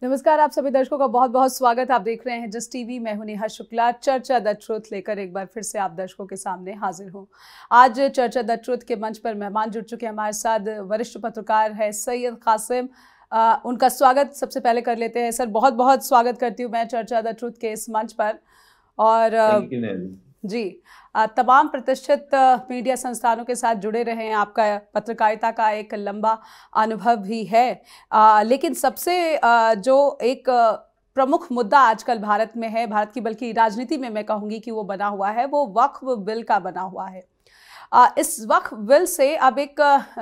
नमस्कार, आप सभी दर्शकों का बहुत बहुत स्वागत। आप देख रहे हैं जस्ट टीवी। मैं हूं नेहा शुक्ला। चर्चा द ट्रुथ लेकर एक बार फिर से आप दर्शकों के सामने हाजिर हूं। आज चर्चा द ट्रुथ के मंच पर मेहमान जुड़ चुके हैं हमारे साथ। वरिष्ठ पत्रकार है सैयद कासिम। उनका स्वागत सबसे पहले कर लेते हैं। सर, बहुत बहुत स्वागत करती हूँ मैं चर्चा द ट्रुथ के इस मंच पर। और जी, तमाम प्रतिष्ठित मीडिया संस्थानों के साथ जुड़े रहे हैं। आपका पत्रकारिता का एक लंबा अनुभव भी है। लेकिन सबसे जो एक प्रमुख मुद्दा आजकल भारत में है, भारत की बल्कि राजनीति में मैं कहूँगी कि वो बना हुआ है, वो वक्फ बिल का बना हुआ है। इस वक्फ बिल से अब एक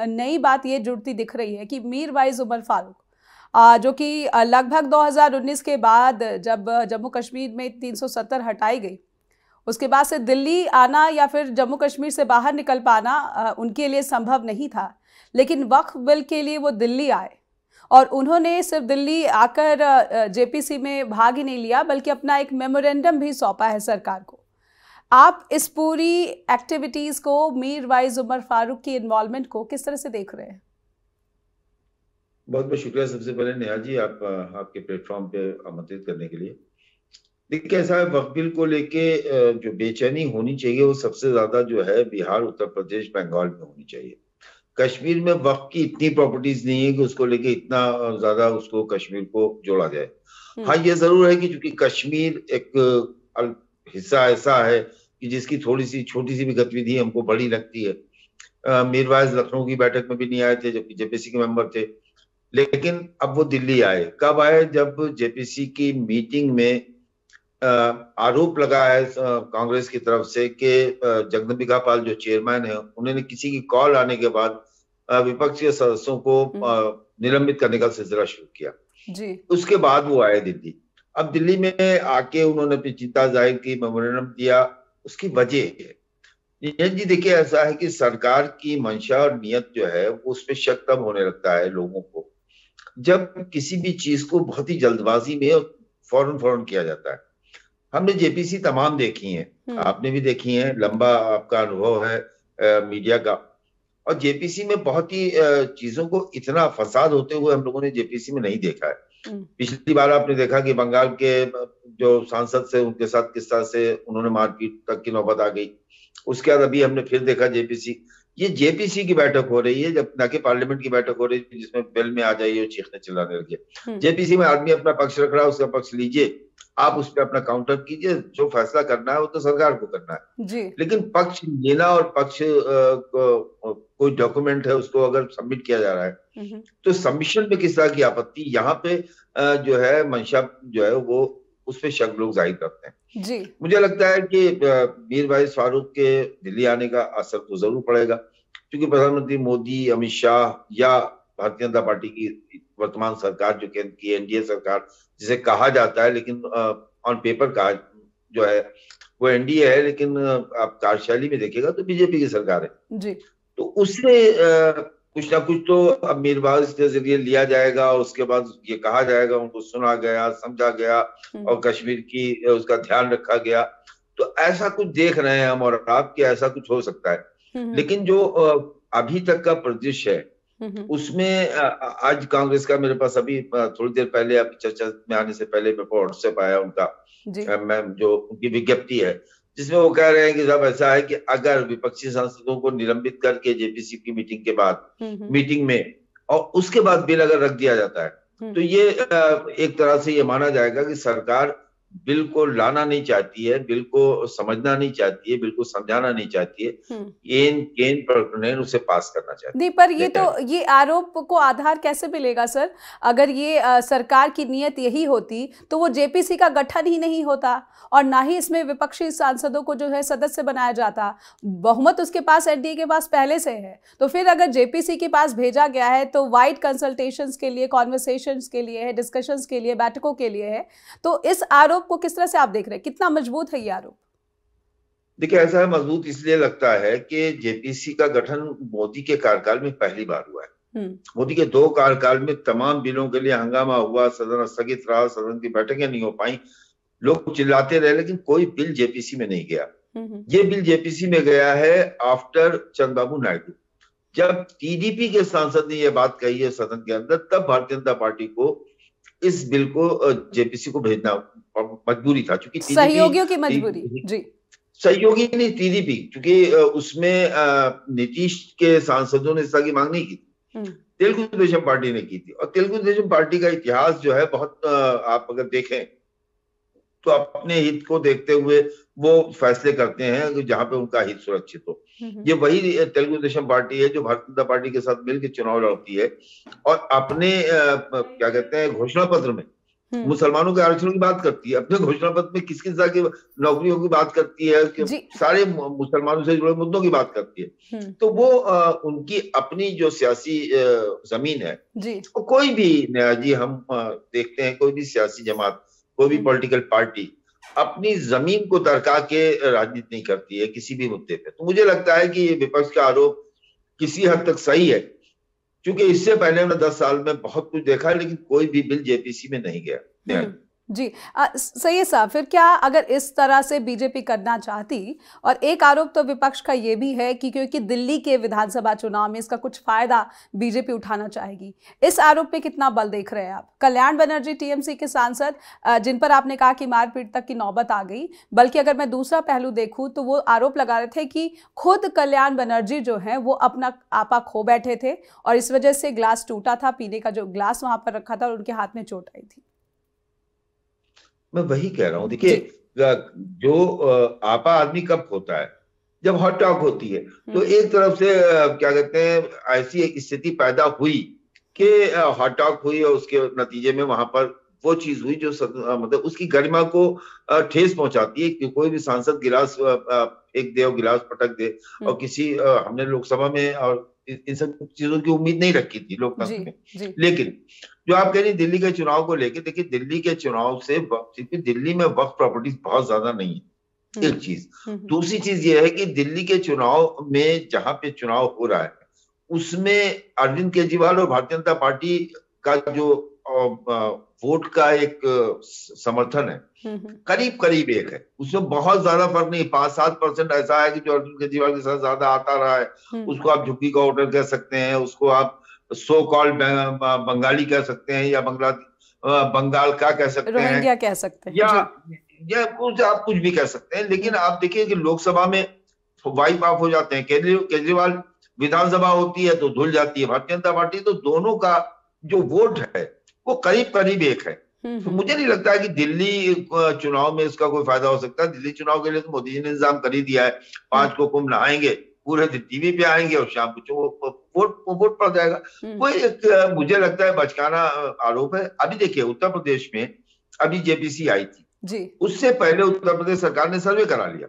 नई बात ये जुड़ती दिख रही है कि मीरवाइज उमर फारूक, जो कि लगभग 2019 के बाद जब जम्मू कश्मीर में 370 हटाई गई, उसके बाद से दिल्ली आना या फिर जम्मू कश्मीर से बाहर निकल पाना उनके लिए संभव नहीं था। लेकिन वक्फ बिल के लिए वो दिल्ली आए और उन्होंने सिर्फ दिल्ली आकर जेपीसी में भाग ही नहीं लिया, बल्कि अपना एक मेमोरेंडम भी सौंपा है सरकार को। आप इस पूरी एक्टिविटीज को, मीरवाइज उमर फारूक की इन्वॉल्वमेंट को किस तरह से देख रहे हैं? बहुत बहुत शुक्रिया सबसे पहले नेहा जी, आपके प्लेटफॉर्म पे आमंत्रित करने के लिए। देखिए, ऐसा है, वक्फ बिल को लेके जो बेचैनी होनी चाहिए वो सबसे ज्यादा जो है बिहार, उत्तर प्रदेश, बंगाल में होनी चाहिए। कश्मीर में वक्फ की इतनी प्रॉपर्टीज नहीं है कि उसको लेके इतना ज्यादा उसको कश्मीर को जोड़ा जाए। हाँ, ये जरूर है कि चूंकि कश्मीर एक हिस्सा ऐसा है कि जिसकी थोड़ी सी छोटी सी भी गतिविधि हमको बड़ी लगती है। मीरवाइज लखनऊ की बैठक में भी नहीं आए थे जबकि जेपीसी के मेंबर थे, लेकिन अब वो दिल्ली आए। कब आए? जब जेपीसी की मीटिंग में आरोप लगा है कांग्रेस की तरफ से कि जगदम्बिका पाल जो चेयरमैन है, उन्होंने किसी की कॉल आने के बाद विपक्षी सदस्यों को निलंबित करने का सिलसिला शुरू किया जी। उसके बाद वो आए दिल्ली। अब दिल्ली में आके उन्होंने अपनी चिंता जाहिर की, मेमोरेंडम दिया। उसकी वजह है जी, देखिए, ऐसा है कि सरकार की मंशा और नियत जो है उस पर शक तब होने लगता है लोगों को जब किसी भी चीज को बहुत ही जल्दबाजी में फौरन फौरन किया जाता है। हमने जेपीसी तमाम देखी हैं, आपने भी देखी हैं, लंबा आपका अनुभव है मीडिया का। और जेपीसी में बहुत ही चीजों को इतना फसाद होते हुए हम लोगों ने जेपीसी में नहीं देखा है। पिछली बार आपने देखा कि बंगाल के जो सांसद से उनके साथ किस तरह से उन्होंने मारपीट तक की नौबत आ गई। उसके बाद अभी हमने फिर देखा जेपीसी। ये जेपीसी की बैठक हो रही है, जब ना कि पार्लियामेंट की बैठक हो रही है जिसमें बिल में आ जाइए और चीखने चिल्लाने लगे। जेपीसी में आदमी अपना पक्ष रख रहा है, उसका पक्ष लीजिए, आप उस पर अपना काउंटर कीजिए, जो फैसला करना है वो तो सरकार को करना है जी। लेकिन पक्ष लेना और पक्ष कोई डॉक्यूमेंट है उसको अगर सबमिट किया जा रहा है तो सबमिशन में किस तरह की आपत्ति, यहाँ पे जो है मंशा जो है वो उस पर शक लोग जाहिर करते हैं जी। मुझे लगता है कि मीरवाइज फारूक के दिल्ली आने का असर तो जरूर पड़ेगा, क्योंकि प्रधानमंत्री मोदी, अमित शाह या भारतीय जनता पार्टी की वर्तमान सरकार जो केंद्र की एनडीए सरकार जिसे कहा जाता है, लेकिन ऑन पेपर का जो है वो एनडीए है, लेकिन आप कार्यशैली में देखिएगा तो बीजेपी की सरकार है जी। तो उससे कुछ ना कुछ तो अब मीरवाइज के जरिए लिया जाएगा और उसके बाद ये कहा जाएगा उनको सुना गया, समझा गया और कश्मीर की उसका ध्यान रखा गया। तो ऐसा कुछ देख रहे हैं हम और आप कि ऐसा कुछ हो सकता है। लेकिन जो अभी तक का परिदृश्य है उसमें आज कांग्रेस का, मेरे पास अभी थोड़ी देर पहले अभी चर्चा में आने से पहले मेरे को व्हाट्सएप आया उनका जो उनकी विज्ञप्ति है, जिसमें वो कह रहे हैं कि साहब ऐसा है कि अगर विपक्षी सांसदों को निलंबित करके जेपीसी की मीटिंग के बाद मीटिंग में और उसके बाद बिल अगर रख दिया जाता है तो ये एक तरह से ये माना जाएगा कि सरकार बिल को लाना नहीं चाहती है, बिल को समझना नहीं चाहती है, बिल को समझाना नहीं चाहती है, केन उसे पास करना चाहती है। नहीं, पर ये आरोप को आधार कैसे मिलेगा सर? अगर ये सरकार की नीयत यही होती तो वो जेपीसी का गठन ही नहीं होता और ना ही इसमें विपक्षी सांसदों को जो है सदस्य बनाया जाता। बहुमत उसके पास, एनडीए के पास पहले से है। तो फिर अगर जेपीसी के पास भेजा गया है तो वाइड कंसल्टेशंस के लिए, कॉन्वर्सेशंस के लिए है, डिस्कशंस के लिए, बैठकों के लिए है। तो इस आरोप को किस तरह से आप देख रहे हैं? कितना मजबूत है ये आरोप? देखिए, ऐसा है, मजबूत इसलिए लगता है कि जेपीसी का गठन मोदी के कार्यकाल में पहली बार हुआ है। मोदी के 2 कार्यकाल में तमाम बिलों के लिए हंगामा हुआ, सदन स्थगित रहा, सदन की बैठकें नहीं हो पाई, लोग चिल्लाते रहे, लेकिन कोई बिल जेपीसी में नहीं गया। ये बिल जेपीसी में गया है आफ्टर चंद्रबाबू नायडू। जब टीडीपी के सांसद ने यह बात कही है सदन के अंदर, तब भारतीय जनता पार्टी को इस बिल को जेपीसी को भेजना मजबूरी था, क्योंकि सहयोगियों की मजबूरी। जी, सहयोगी नहीं, टीडीपी, क्योंकि उसमें नीतीश के सांसदों ने इस तरह की मांग नहीं की थी, तेलुगु देशम पार्टी ने की थी। और तेलुगु देशम पार्टी का इतिहास जो है बहुत, आप अगर देखें तो अपने हित को देखते हुए वो फैसले करते हैं जहां पे उनका हित सुरक्षित हो। ये वही तेलुगु देशम पार्टी है जो भारतीय जनता पार्टी के साथ मिलकर चुनाव लड़ती है और अपने क्या कहते हैं घोषणा पत्र में मुसलमानों के आरक्षण की बात करती है, अपने घोषणा पत्र में किस किस तरह की नौकरियों की बात करती है, कि सारे मुसलमानों से जुड़े मुद्दों की बात करती है। तो वो उनकी अपनी जो सियासी जमीन है, कोई भी जी हम देखते हैं कोई भी सियासी जमात, कोई भी पॉलिटिकल पार्टी अपनी जमीन को दरका के राजनीति नहीं करती है किसी भी मुद्दे पे। तो मुझे लगता है कि ये विपक्ष का आरोप किसी हद तक सही है, क्योंकि इससे पहले हमने 10 साल में बहुत कुछ देखा है, लेकिन कोई भी बिल जेपीसी में नहीं गया। जी, सही है साहब। फिर क्या अगर इस तरह से बीजेपी करना चाहती, और एक आरोप तो विपक्ष का ये भी है कि क्योंकि दिल्ली के विधानसभा चुनाव में इसका कुछ फायदा बीजेपी उठाना चाहेगी, इस आरोप पे कितना बल देख रहे हैं आप? कल्याण बनर्जी टीएमसी के सांसद, जिन पर आपने कहा कि मारपीट तक की नौबत आ गई, बल्कि अगर मैं दूसरा पहलू देखूं तो वो आरोप लगा रहे थे कि खुद कल्याण बनर्जी जो है वो अपना आपा खो बैठे थे और इस वजह से ग्लास टूटा था, पीने का जो ग्लास वहां पर रखा था और उनके हाथ में चोट आई थी। मैं वही कह रहा हूं, देखिए जो आपा आदमी कब होता है, जब हॉट टॉक होती है। तो एक तरफ से क्या कहते हैं ऐसी एक स्थिति पैदा हुई कि हॉट टॉक हुई और उसके नतीजे में वहां पर वो चीज हुई जो मतलब उसकी गरिमा को ठेस पहुंचाती है कि कोई भी सांसद गिलास फेंक दे और गिलास पटक दे। और किसी हमने लोकसभा में और इन सब चीजों की उम्मीद नहीं रखी थी लोकतंत्र में। लेकिन जो आप कह रही दिल्ली के चुनाव को लेके, देखिए दिल्ली के चुनाव से दिल्ली में वक्फ प्रॉपर्टीज बहुत ज्यादा नहीं है, एक चीज। दूसरी चीज ये है कि दिल्ली के चुनाव में जहां पे चुनाव हो रहा है उसमें अरविंद केजरीवाल और भारतीय जनता पार्टी का जो वोट का एक समर्थन है करीब करीब एक है, उसमें बहुत ज्यादा फर्क नहीं, 5-7% ऐसा है कि जो अरविंद केजरीवाल के साथ ज्यादा आता रहा है उसको आप झुग्गी का वोटर कह सकते हैं, उसको आप सो कॉल्ड बंगाली कह सकते हैं या बंगाल का कह सकते हैं, रोहिंग्या कह सकते हैं, या कुछ आप कुछ भी कह सकते हैं। लेकिन आप देखिए कि लोकसभा में वाइप ऑफ हो जाते हैं, केजरीवाल विधानसभा होती है तो धुल जाती है भारतीय जनता पार्टी। तो दोनों का जो वोट है वो करीब करीब एक है। तो मुझे नहीं लगता है कि दिल्ली चुनाव में इसका कोई फायदा हो सकता है। दिल्ली चुनाव के लिए तो मोदी जी ने इंतजाम कर ही दिया है, 5 को कुंभ नहाएंगे, पूरे दिन टीवी पे आएंगे और शाम को वोट पड़ जाएगा। वो एक मुझे लगता है बचकाना आरोप है। अभी देखिए उत्तर प्रदेश में अभी जेपीसी आई थी जी, उससे पहले उत्तर प्रदेश सरकार ने सर्वे करा लिया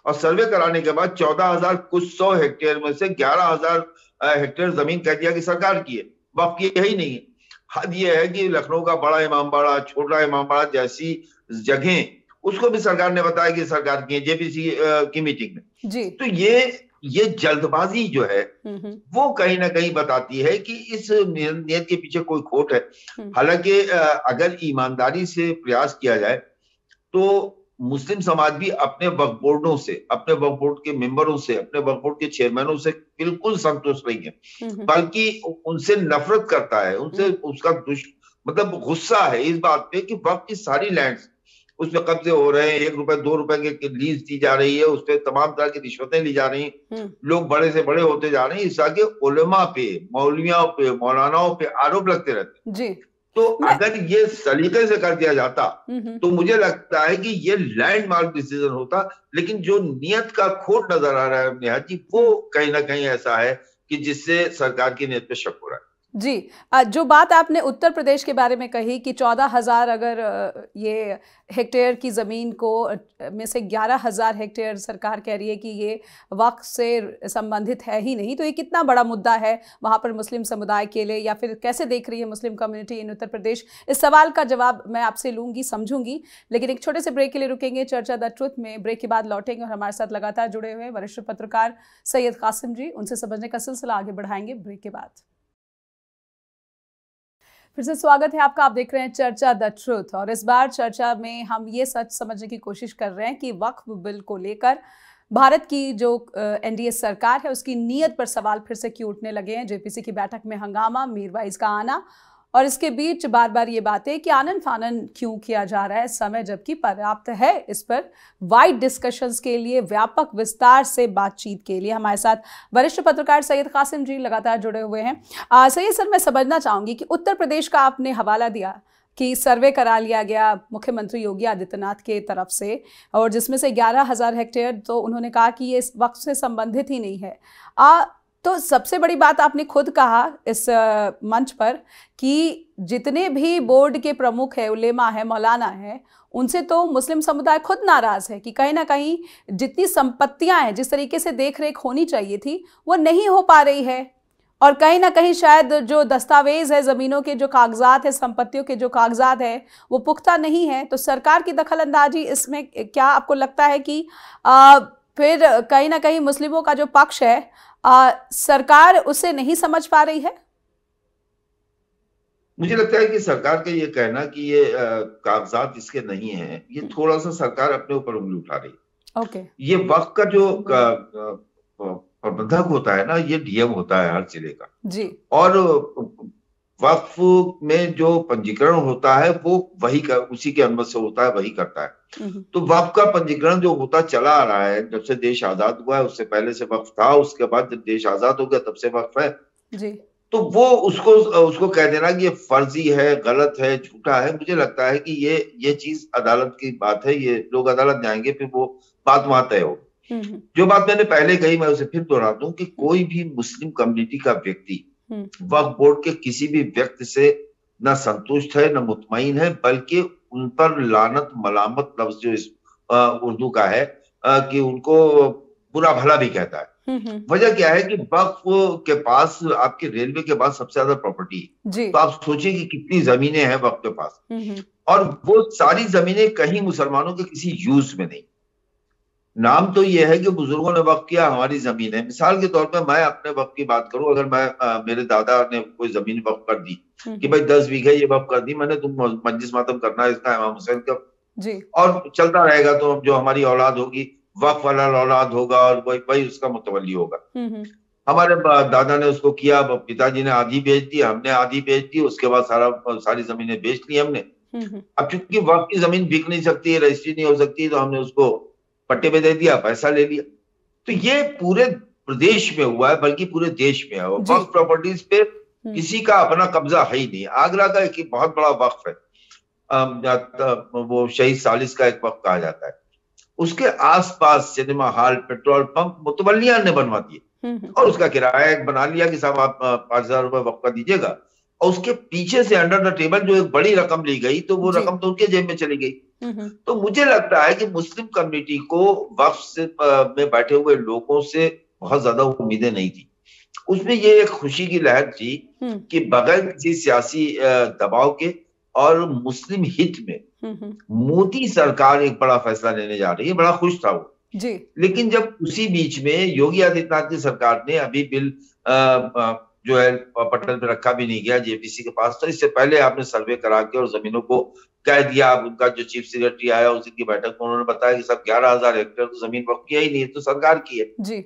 और सर्वे कराने के बाद 14,000 कुछ 100 हेक्टेयर में से 11,000 हेक्टेयर जमीन कह दिया कि सरकार की है, वक्फ की यही नहीं है। हद ये है कि लखनऊ का बड़ा इमामबाड़ा, छोटा इमामबाड़ा जैसी जगह उसको भी सरकार ने बताया कि सरकार की है जेपीसी की मीटिंग में जी। तो ये जल्दबाजी जो है वो कहीं ना कहीं बताती है कि इस नियत के पीछे कोई खोट है। हालांकि अगर ईमानदारी से प्रयास किया जाए तो मुस्लिम समाज भी अपने वक्फ बोर्डों से, अपने वक्फ बोर्ड के मेंबरों से, अपने वक्फ बोर्ड के चेयरमैनों से बिल्कुल संतुष्ट नहीं है, बल्कि उनसे नफरत करता है, उनसे उसका मतलब गुस्सा है इस बात पे कि वक्फ की सारी लैंड्स उसमें कब्जे हो रहे हैं, 1 रुपए 2 रुपए के लीज दी जा रही है, उस पर तमाम तरह की रिश्वतें ली जा रही हैं, लोग बड़े से बड़े होते जा रहे हैं। इस आगे उलेमा पे, मौलवियों पे, मौलानाओं पे आरोप लगते रहते हैं जी। तो अगर ये सलीके से कर दिया जाता तो मुझे लगता है कि ये लैंडमार्क डिसीजन होता। लेकिन जो नियत का खोट नजर आ रहा है नेहा जी, वो कहीं ना कहीं ऐसा है कि जिससे सरकार की नियत पे शक हो रहा है जी। जो बात आपने उत्तर प्रदेश के बारे में कही कि 14,000 अगर ये हेक्टेयर की ज़मीन को में से 11,000 हेक्टेयर सरकार कह रही है कि ये वक्फ से संबंधित है ही नहीं, तो ये कितना बड़ा मुद्दा है वहाँ पर मुस्लिम समुदाय के लिए, या फिर कैसे देख रही है Muslim community in Uttar Pradesh? इस सवाल का जवाब मैं आपसे लूँगी, समझूंगी, लेकिन एक छोटे से ब्रेक के लिए रुकेंगे। चर्चा द ट्रुथ में ब्रेक के बाद लौटेंगे और हमारे साथ लगातार जुड़े हुए वरिष्ठ पत्रकार सैयद कासिम जी, उनसे समझने का सिलसिला आगे बढ़ाएंगे ब्रेक के बाद। फिर से स्वागत है आपका। आप देख रहे हैं चर्चा द ट्रुथ, और इस बार चर्चा में हम ये सच समझने की कोशिश कर रहे हैं कि वक्फ बिल को लेकर भारत की जो एनडीए सरकार है उसकी नीयत पर सवाल फिर से क्यों उठने लगे हैं। जेपीसी की बैठक में हंगामा, मीरवाइज का आना और इसके बीच बार बार ये बातें कि आनन फानन क्यों किया जा रहा है, समय जबकि पर्याप्त है इस पर वाइड डिस्कशंस के लिए, व्यापक विस्तार से बातचीत के लिए। हमारे साथ वरिष्ठ पत्रकार सैयद कासिम जी लगातार जुड़े हुए हैं। सैयद सर, मैं समझना चाहूंगी कि उत्तर प्रदेश का आपने हवाला दिया कि सर्वे करा लिया गया मुख्यमंत्री योगी आदित्यनाथ के तरफ से, और जिसमें से 11,000 हेक्टेयर तो उन्होंने कहा कि ये इस वक्त से संबंधित ही नहीं है। तो सबसे बड़ी बात आपने खुद कहा इस मंच पर कि जितने भी बोर्ड के प्रमुख है, उलेमा है, मौलाना है, उनसे तो मुस्लिम समुदाय खुद नाराज है कि कहीं ना कहीं जितनी संपत्तियां हैं, जिस तरीके से देख रेख होनी चाहिए थी, वो नहीं हो पा रही है। और कहीं ना कहीं शायद जो दस्तावेज है, जमीनों के जो कागजात है, संपत्तियों के जो कागजात है, वो पुख्ता नहीं है। तो सरकार की दखलंदाजी इसमें क्या आपको लगता है कि फिर कहीं ना कहीं मुस्लिमों का जो पक्ष है, सरकार उसे नहीं समझ पा रही है? मुझे लगता है कि सरकार का ये कहना कि ये कागजात इसके नहीं है, ये थोड़ा सा सरकार अपने ऊपर उंगली उठा रही है। ओके। ये वक्त का जो प्रबंधक होता है ना, ये डीएम होता है हर जिले का जी। और वक्फ में जो पंजीकरण होता है वो वही उसी के अनुमति से होता है, वही करता है। तो वक्फ का पंजीकरण जो होता चला आ रहा है, जब से देश आजाद हुआ है, उससे पहले से वक्फ था, उसके बाद जब देश आजाद हो गया तब से वक्फ है जी। तो वो उसको कह देना कि ये फर्जी है, गलत है, झूठा है, मुझे लगता है कि ये चीज अदालत की बात है। ये लोग अदालत जाएंगे, फिर वो बात वहां तय हो। जो बात मैंने पहले कही, मैं उसे फिर दोहरा दूं कि कोई भी मुस्लिम कम्युनिटी का व्यक्ति वक्फ बोर्ड के किसी भी व्यक्ति से न संतुष्ट है, न मुतमईन है, बल्कि उन पर लानत मलामत लफ्ज जो उर्दू का है कि उनको बुरा भला भी कहता है। वजह क्या है कि वक्फ के पास, आपके रेलवे के पास सबसे ज्यादा प्रॉपर्टी है। तो आप सोचिए कि कितनी जमीनें हैं वक्फ के पास, और वो सारी जमीनें कहीं मुसलमानों के किसी यूज में नहीं। नाम तो ये है कि बुजुर्गों ने वक्फ किया, हमारी जमीन है। मिसाल के तौर पर मैं अपने वक्फ की बात करूं, अगर मैं मेरे दादा ने कोई जमीन वक्फ कर दी कि भाई 10 बीघे ये वक्फ कर दी मैंने, तुम मजलिस मातम करना है इसका इमाम हुसैन का जी, और चलता रहेगा। तो जो हमारी औलाद होगी वक्फ वाला औलाद होगा और वही उसका मुतवल्ली होगा। हमारे दादा ने उसको किया, पिताजी ने आधी बेच दी, हमने आधी बेच दी, उसके बाद सारी जमीनें बेच ली हमने। अब चूंकि वक्फ की जमीन बिक नहीं सकती है, रजिस्ट्री नहीं हो सकती, तो हमने उसको पट्टे पे दे दिया, पैसा ले लिया। तो ये पूरे प्रदेश में हुआ है, बल्कि पूरे देश में है। वक्फ प्रॉपर्टीज पे किसी का अपना कब्जा है ही नहीं। आगरा का एक बहुत बड़ा वक्फ है, वो शहीद सालिस का एक वक्फ कहा जाता है, उसके आसपास सिनेमा हॉल, पेट्रोल पंप मुतवल्लियां ने बनवा दिए और उसका किराया एक बना लिया कि साहब आप 5,000 रुपए वक्फ का दीजिएगा, और उसके पीछे से अंडर द टेबल जो एक बड़ी रकम ली गई, तो वो रकम तो उनके जेब में चली गई। तो मुझे लगता है कि मुस्लिम कम्युनिटी को वक्फ से में बैठे हुए लोगों से बहुत ज्यादा उम्मीदें नहीं थी। उसमें ये एक खुशी की लहर थी कि बगैर किसी सियासी दबाव के और मुस्लिम हित में मोदी सरकार एक बड़ा फैसला लेने जा रही है, बड़ा खुश था वो जी। लेकिन जब उसी बीच में योगी आदित्यनाथ की सरकार ने अभी बिल जो है पटल पे रखा भी नहीं गया जेपीसी के पास, तो इससे पहले आपने सर्वे करा के और जमीनों को कह दिया। अब उनका जो चीफ सेक्रेटरी आया उसी की बैठक में उन्होंने बताया कि सब 11,000 हेक्टेयर तो जमीन वक्फ किया ही नहीं है, तो सरकार की है जी।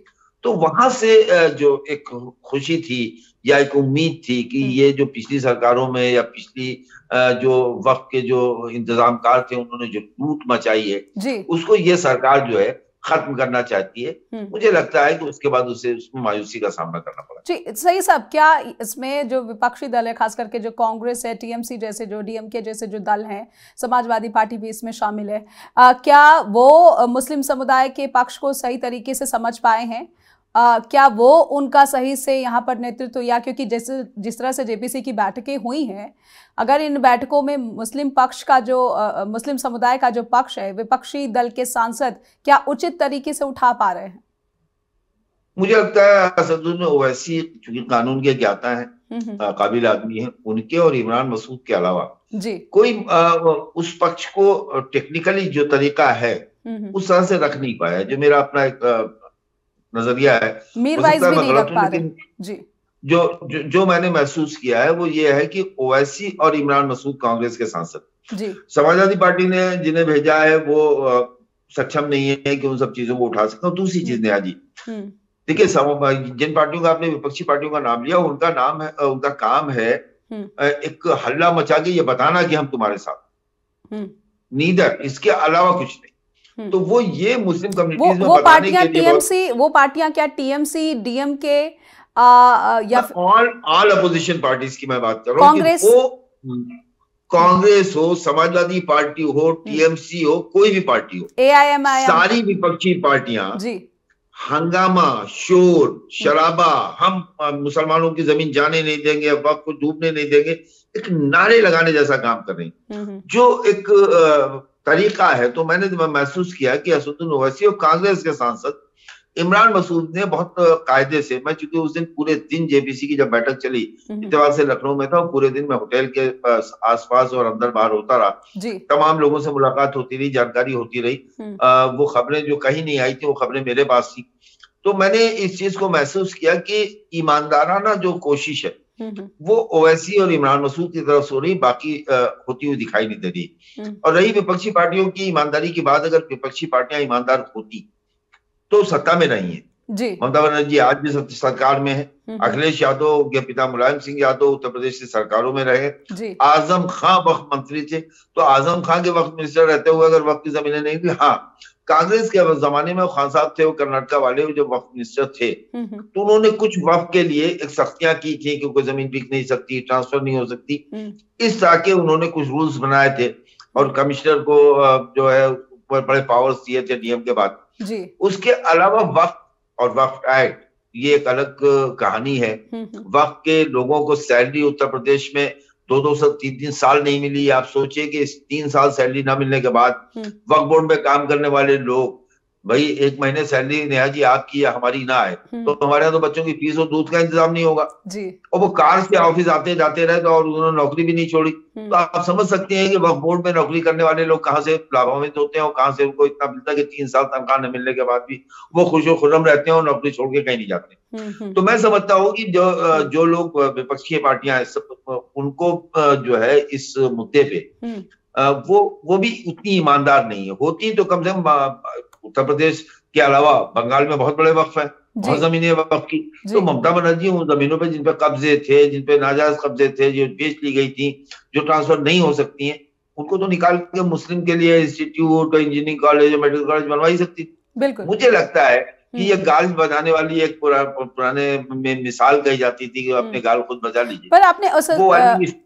तो वहां से जो एक खुशी थी या एक उम्मीद थी कि ये जो पिछली सरकारों में या पिछली जो वक्त के जो इंतजामकार थे उन्होंने जो लूट मचाई है जी, उसको ये सरकार जो है खत्म करना चाहती है। मुझे लगता है कि उसके बाद उसमें मायूसी का सामना करना पड़ा जी। सही साहब, क्या इसमें जो विपक्षी दल है, खास करके जो कांग्रेस है, टीएमसी जैसे, जो डीएमके जैसे जो दल हैं, समाजवादी पार्टी भी इसमें शामिल है, क्या वो मुस्लिम समुदाय के पक्ष को सही तरीके से समझ पाए हैं? क्या वो उनका सही से यहाँ पर नेतृत्व, या क्योंकि जैसे जिस तरह से जेपीसी की बैठकें हुई हैं, अगर इन बैठकों में मुस्लिम पक्ष का जो मुस्लिम समुदाय का जो पक्ष है, विपक्षी दल के सांसद क्या उचित तरीके से उठा पा रहे हैं? मुझे लगता है असदुद्दीन ओवैसी चूंकि कानून के ज्ञाता है, काबिल आदमी है, उनके और इमरान मसूद के अलावा जी कोई उस पक्ष को टेक्निकली जो तरीका है उस तरह से रख नहीं पाया, जो मेरा अपना एक नजरिया है। मीरवाइज भी नहीं रख पा रहे जी। जो मैंने महसूस किया है वो ये है कि ओवैसी और इमरान मसूद कांग्रेस के सांसद जी, समाजवादी पार्टी ने जिन्हें भेजा है वो सक्षम नहीं है कि उन सब चीजों को उठा सकते। दूसरी चीज ने जी देखिए, जिन पार्टियों का आपने विपक्षी पार्टियों का नाम लिया, उनका काम है एक हल्ला मचा के ये बताना कि हम तुम्हारे साथ, नीदर, इसके अलावा कुछ नहीं। तो वो ये मुस्लिम कम्युनिटीज में बताने के लिए वो पार्टियां क्या टीएमसी, डीएमके या ऑल अपोजिशन पार्टीज की मैं बात कर रहा हूँ, कांग्रेस, वो कांग्रेस हो, समाजवादी पार्टी हो, टीएमसी हो, कोई भी पार्टी हो, AIMIM, सारी विपक्षी पार्टियां जी हंगामा, शोर शराबा, हम मुसलमानों की जमीन जाने नहीं देंगे, वक्त को डूबने नहीं देंगे, एक नारे लगाने जैसा काम कर रही, जो एक तरीका है। तो मैंने महसूस किया कि असदुद्दीन ओवैसी और कांग्रेस के सांसद इमरान मसूद ने बहुत कायदे से, मैं चूंकि उस दिन पूरे दिन जेपीसी की जब बैठक चली, इत्तेफाक से लखनऊ में था, पूरे दिन मैं होटल के आसपास और अंदर बाहर होता रहा, तमाम लोगों से मुलाकात होती रही, जानकारी होती रही, वो खबरें जो कहीं नहीं आई थी वो खबरें मेरे पास थी। तो मैंने इस चीज को महसूस किया कि ईमानदाराना जो कोशिश है वो ओवैसी और इमरान मसूद की तरफ से हो रही, बाकी होती हुई दिखाई नहीं दे रही। और रही विपक्षी पार्टियों की ईमानदारी की बात, अगर विपक्षी पार्टियां ईमानदार होती तो सत्ता में नहीं है। ममता बनर्जी आज भी सरकार में है, अखिलेश यादव के पिता मुलायम सिंह यादव उत्तर प्रदेश की सरकारों में रहे, आजम खां वक्त मंत्री थे, तो आजम खां के वक्त मिनिस्टर रहते हुए अगर वक्त की जमीनें नहीं थी, हाँ कांग्रेस के जमाने में खान साहब थे, वो कर्नाटक वाले जो वक्त मिनिस्टर थे, तो उन्होंने कुछ वक्त के लिए एक सख्तियां की थी कि कोई जमीन बिक नहीं सकती, ट्रांसफर नहीं हो सकती, इस तरह के उन्होंने कुछ रूल्स बनाए थे, और कमिश्नर को जो है बड़े पावर्स दिए थे डीएम के बाद। उसके अलावा वक्त और वक्त एक्ट ये एक अलग कहानी है। वक्त के लोगों को सैलरी उत्तर प्रदेश में 2-2 से 3-3 साल नहीं मिली। आप सोचिए कि इस 3 साल सैलरी ना मिलने के बाद वक्त बोर्ड में काम करने वाले लोग, भाई 1 महीने सैलरी नेहा जी आपकी या हमारी ना आए तो हमारे यहाँ तो बच्चों की फीस और दूध का इंतजाम नहीं होगा जी। और वो कार से ऑफिस आते जाते रहे तो, और उन्होंने नौकरी भी नहीं छोड़ी, तो आप समझ सकते हैं कि वक्त बोर्ड में नौकरी करने वाले लोग कहाँ से लाभान्वित होते हैं और कहाँ से उनको इतना मिलता है कि 3 साल तनख्वाह न मिलने के बाद भी वो खुश खुर्रम रहते हैं और नौकरी छोड़ के कहीं नहीं जाते। तो मैं समझता हूँ कि जो लोग विपक्षी पार्टियां उनको जो है इस मुद्दे पे वो भी उतनी ईमानदार नहीं है। होती तो कम से कम उत्तर प्रदेश के अलावा बंगाल में बहुत बड़े वक्फ है, बहुत जमीनें वक्फ की, तो ममता बनर्जी उन जमीनों पे जिन पे कब्जे थे, जिन पे नाजायज कब्जे थे, जो बेच ली गई थी, जो ट्रांसफर नहीं हो सकती हैं, उनको तो निकाल के मुस्लिम के लिए institute, engineering college, medical college बनवा ही सकती। मुझे लगता है कि ये गाल बजाने वाली एक पुराने में मिसाल कही जाती थी कि अपने गाल खुद बजा लीजिए। पर आपने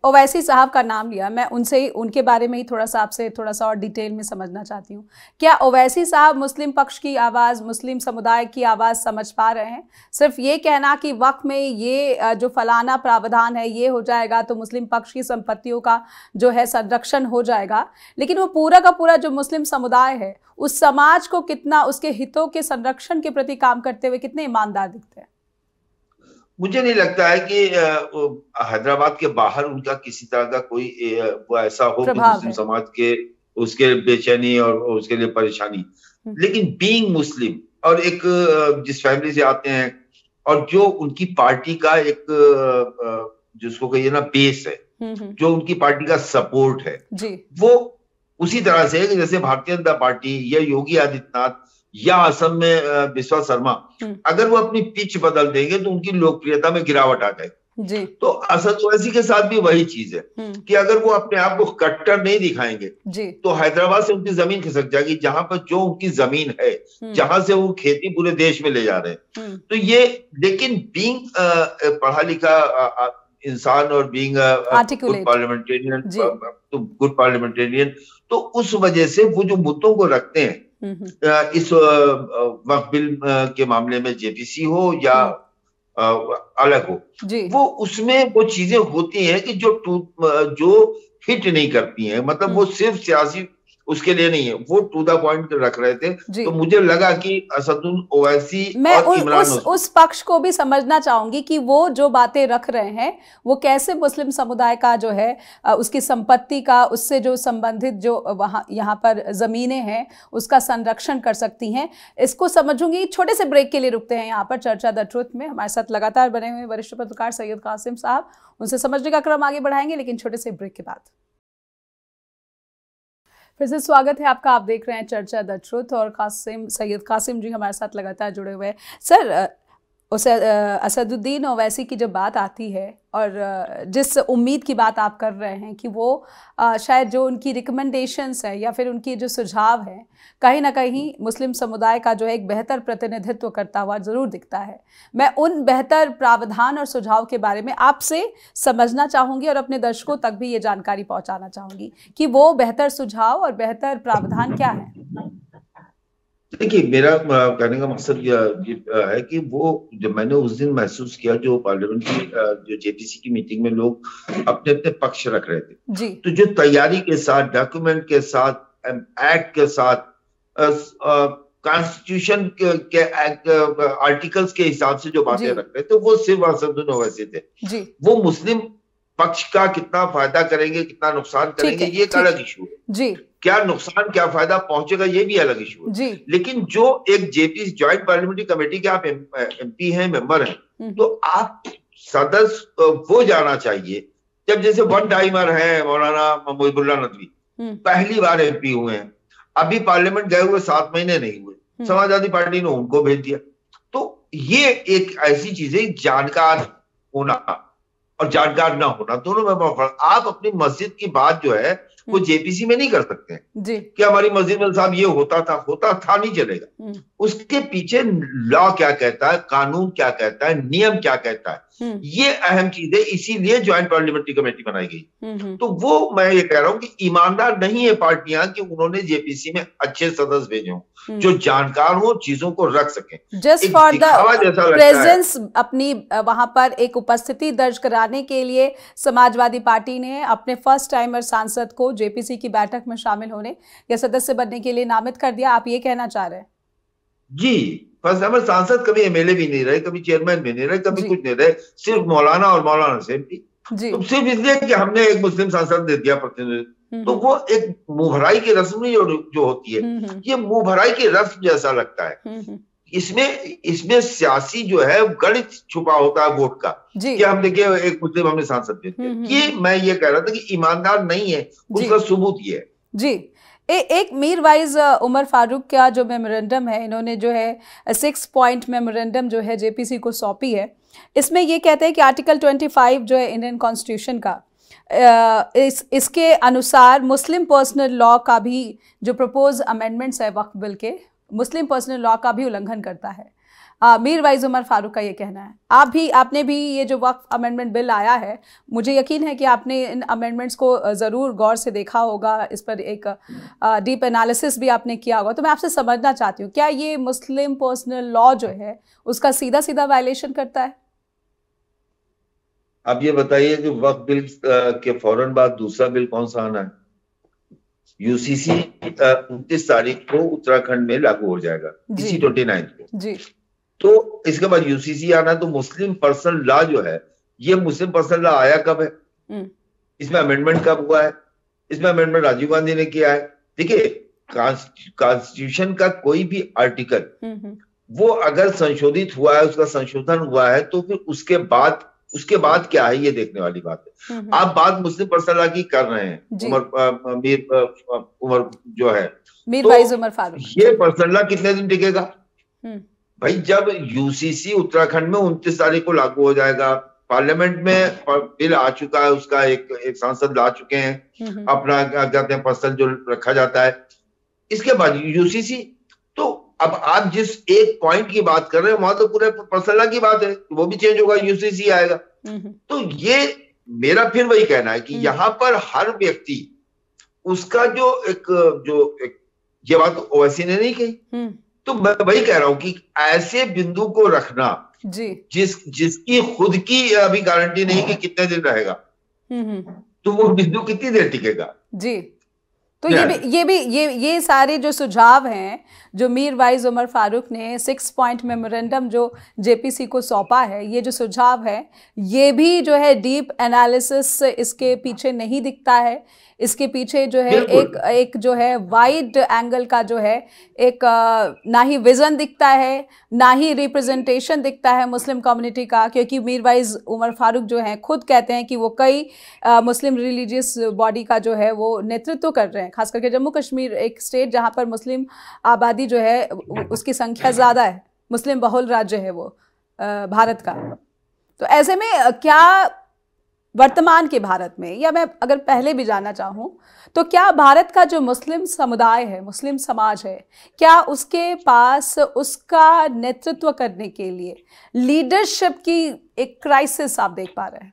ओवैसी साहब का नाम लिया, मैं उनसे ही उनके बारे में ही थोड़ा सा आपसे थोड़ा सा और डिटेल में समझना चाहती हूँ। क्या ओवैसी साहब मुस्लिम पक्ष की आवाज़, मुस्लिम समुदाय की आवाज़ समझ पा रहे हैं? सिर्फ ये कहना कि वक्त में ये जो फलाना प्रावधान है ये हो जाएगा तो मुस्लिम पक्ष की संपत्तियों का जो है संरक्षण हो जाएगा, लेकिन वो पूरा का पूरा जो मुस्लिम समुदाय है उस समाज को कितना, उसके हितों के संरक्षण के प्रति काम करते हुए कितने ईमानदार दिखते हैं? मुझे नहीं लगता है कि हैदराबाद के बाहर उनका किसी तरह का कोई वो ऐसा हो कि मुस्लिम समाज के उसके बेचैनी और उसके लिए परेशानी, लेकिन बीइंग मुस्लिम और एक जिस फैमिली से आते हैं और जो उनकी पार्टी का एक जिसको कहिए ना बेस है, जो उनकी पार्टी का सपोर्ट है, वो उसी तरह से कि जैसे भारतीय जनता पार्टी या योगी आदित्यनाथ या असम में बिस्वा शर्मा, अगर वो अपनी पिच बदल देंगे तो उनकी लोकप्रियता में गिरावट आ जाएगी। तो असद ओवैसी के साथ भी वही चीज है कि अगर वो अपने आप को कट्टर नहीं दिखाएंगे तो हैदराबाद से उनकी जमीन खिसक जाएगी, जहां पर जो उनकी जमीन है, जहां से वो खेती पूरे देश में ले जा रहे हैं। तो ये, लेकिन बीइंग पढ़ा लिखा इंसान और बीइंग गुड पार्लियामेंटेरियन, तो उस वजह से वो जो मुद्दों को रखते हैं इस वक्फ बिल के मामले में, जेपीसी हो या अलग हो, वो उसमें वो चीजें होती हैं कि जो हिट नहीं करती हैं, मतलब वो सिर्फ सियासी उसके लिए नहीं है, वो टू द पॉइंट रख रहे थे। तो मुझे लगा कि असदुद्दीन ओवैसी और इमरान उस पक्ष को भी समझना चाहूंगी कि वो जो बातें रख रहे हैं वो कैसे मुस्लिम समुदाय का जो है उसकी संपत्ति का, उससे जो संबंधित जो वहाँ यहाँ पर जमीनें हैं उसका संरक्षण कर सकती हैं, इसको समझूंगी। छोटे से ब्रेक के लिए रुकते हैं यहाँ पर चर्चा द ट्रुथ में। हमारे साथ लगातार बने हुए वरिष्ठ पत्रकार सैयद कासिम साहब, उनसे समझने का क्रम आगे बढ़ाएंगे, लेकिन छोटे से ब्रेक के बाद। फिर से स्वागत है आपका, आप देख रहे हैं चर्चा द ट्रुथ और सैयद कासिम जी हमारे साथ लगातार जुड़े हुए हैं। सर, उस असदुद्दीन ओवैसी की जब बात आती है और जिस उम्मीद की बात आप कर रहे हैं कि वो शायद जो उनकी रिकमेंडेशंस है या फिर उनकी जो सुझाव है कहीं ना कहीं मुस्लिम समुदाय का जो है एक बेहतर प्रतिनिधित्व करता हुआ ज़रूर दिखता है। मैं उन बेहतर प्रावधान और सुझाव के बारे में आपसे समझना चाहूँगी और अपने दर्शकों तक भी ये जानकारी पहुँचाना चाहूँगी कि वो बेहतर सुझाव और बेहतर प्रावधान क्या है। देखिए, मेरा कहने का मकसद ये है कि वो जब मैंने उस दिन महसूस किया जो पार्लियामेंट की जो जेपीसी की मीटिंग में लोग अपने अपने पक्ष रख रहे थे जी। तो जो तैयारी के साथ, डॉक्यूमेंट के साथ, एक्ट के साथ, कॉन्स्टिट्यूशन के आर्टिकल्स के हिसाब से जो बातें रख रहे थे वो सिर्फ असदुद्दीन ओवैसी थे जी। वो मुस्लिम पक्ष का कितना फायदा करेंगे, कितना नुकसान करेंगे, ये एक अलग इशू है जी। क्या नुकसान क्या फायदा पहुंचेगा ये भी अलग इशू है जी। लेकिन जो एक जेपी जॉइंट पार्लियामेंट्री कमेटी के आप एमपी हैं, मेंबर हैं, तो आप सदस्य वो जाना चाहिए जब जैसे वन टाइमर है मौलाना मुहिबुल्लाह नदवी, पहली बार एमपी हुए हैं, अभी पार्लियामेंट गए हुए 7 महीने नहीं हुए, समाजवादी पार्टी ने उनको भेज दिया। तो ये एक ऐसी चीज है, जानकार होना और जानकार ना होना दोनों में बहुत फर्क। आप अपनी मस्जिद की बात जो है वो जेपीसी में नहीं कर सकते जी। कि हमारी मस्जिद में साहब ये होता था नहीं चलेगा। उसके पीछे लॉ क्या कहता है, कानून क्या कहता है, नियम क्या कहता है, ये अहम चीज है। इसीलिए ज्वाइंट पार्लियामेंट्री कमेटी बनाई गई। तो वो मैं ये कह रहा हूं कि ईमानदार नहीं है पार्टियां कि उन्होंने जेपीसी में अच्छे सदस्य भेजे हों जो जानकार हो, चीजों को रख सकें। जस्ट फॉर द प्रेजेंस, अपनी वहां पर एक उपस्थिति दर्ज कराने के लिए समाजवादी पार्टी ने अपने फर्स्ट टाइमर सांसद को जेपीसी की बैठक में शामिल होने या सदस्य बनने के लिए नामित कर दिया। आप ये कहना चाह रहे हैं? जी, फर्स्ट टाइमर सांसद कभी एमएलए भी नहीं रहे, कभी चेयरमैन भी नहीं रहे, कभी कुछ नहीं रहे, सिर्फ मौलाना और मौलाना से तो सिर्फ इसलिए कि हमने एक मुस्लिम सांसद दे दिया प्रतिनिधित्व। तो वो एक मुंह भराई की रस्म नहीं जो होती है, ये मुंह भराई की रस्म जैसा लगता है। इसमें सियासी जो है गणित छुपा होता है वोट का कि हम देखिए एक मुस्लिम हमने सांसद दे दिया। ये मैं ये कह रहा था कि ईमानदार नहीं है, उसका सबूत ये है जी। एक मीरवाइज उमर फारूक का जो मेमोरेंडम है, इन्होंने जो है 6 पॉइंट मेमोरेंडम जो है जेपीसी को सौंपी है। इसमें ये कहते हैं कि आर्टिकल 25 जो है इंडियन कॉन्स्टिट्यूशन का, इसके अनुसार मुस्लिम पर्सनल लॉ का भी जो प्रपोज अमेंडमेंट्स है वक्फ बिल के, मुस्लिम पर्सनल लॉ का भी उल्लंघन करता है। मीरवाइज उमर फारूक का ये कहना है। आपने भी ये जो वक्फ अमेंडमेंट बिल आया है, मुझे यकीन है कि आपने इन अमेंडमेंट्स को ज़रूर गौर से देखा होगा, इस पर एक डीप एनालिसिस भी आपने किया होगा। तो मैं आपसे समझना चाहती हूँ, क्या ये मुस्लिम पर्सनल लॉ जो है उसका सीधा सीधा वायलेशन करता है? आप ये बताइए कि वक्फ बिल के फौरन बाद दूसरा बिल कौन सा आना है? यूसीसी 29 तारीख को उत्तराखंड में लागू हो जाएगा, इसी 29 को जी। तो इसके बाद यूसीसी आना, तो मुस्लिम पर्सनल लॉ जो है, ये मुस्लिम पर्सनल लॉ आया कब है? इसमें अमेंडमेंट कब हुआ है? इसमें अमेंडमेंट राजीव गांधी ने किया है। देखिए, कॉन्स्टिट्यूशन का कोई भी आर्टिकल वो अगर संशोधित हुआ है, उसका संशोधन हुआ है, तो फिर उसके बाद क्या है, ये देखने वाली बात है। आप बात मुस्लिम पर्सनल लॉ की कर रहे हैं, उमर जो है, मीरवाइज उमर फारूक, ये पर्सनल लॉ कितने दिन टिकेगा भाई? जब यूसीसी उत्तराखंड में 29 तारीख को लागू हो जाएगा, पार्लियामेंट में बिल आ चुका है, उसका एक सांसद ला चुके हैं अपना क्या कहते हैं पर्सन जो रखा जाता है, इसके बाद यूसीसी। तो अब आप जिस एक पॉइंट की बात कर रहे हैं वहां तो पूरे पर्सनल लॉ की बात है, वो भी चेंज होगा, यूसीसी आएगा। तो ये मेरा फिर वही कहना है कि यहाँ पर हर व्यक्ति उसका ये बात ओवैसी ने नहीं कही, तो मैं वही कह रहा हूं कि ऐसे बिंदु को रखना जी, जिसकी खुद की अभी गारंटी नहीं कि कितने दिन रहेगा, तो वो बिंदु कितनी देर टिकेगा जी। तो ये सारे जो सुझाव हैं जो मीरवाइज उमर फारूक ने 6 पॉइंट मेमोरेंडम जो जेपीसी को सौंपा है, ये जो सुझाव है, ये भी जो है डीप एनालिसिस इसके पीछे नहीं दिखता है। इसके पीछे जो है एक जो है वाइड एंगल का जो है एक ना ही विजन दिखता है, ना ही रिप्रेजेंटेशन दिखता है मुस्लिम कम्युनिटी का, क्योंकि मीरवाइज उमर फारूक जो हैं खुद कहते हैं कि वो कई मुस्लिम रिलीजियस बॉडी का जो है वो नेतृत्व कर रहे हैं, खास करके जम्मू कश्मीर एक स्टेट जहाँ पर मुस्लिम आबादी जो है उसकी संख्या ज़्यादा है, मुस्लिम बहुल राज्य है वो भारत का। तो ऐसे में क्या वर्तमान के भारत में, या मैं अगर पहले भी जानना चाहूं, तो क्या भारत का जो मुस्लिम समुदाय है, मुस्लिम समाज है, क्या उसके पास उसका नेतृत्व करने के लिए लीडरशिप की एक क्राइसिस आप देख पा रहे हैं?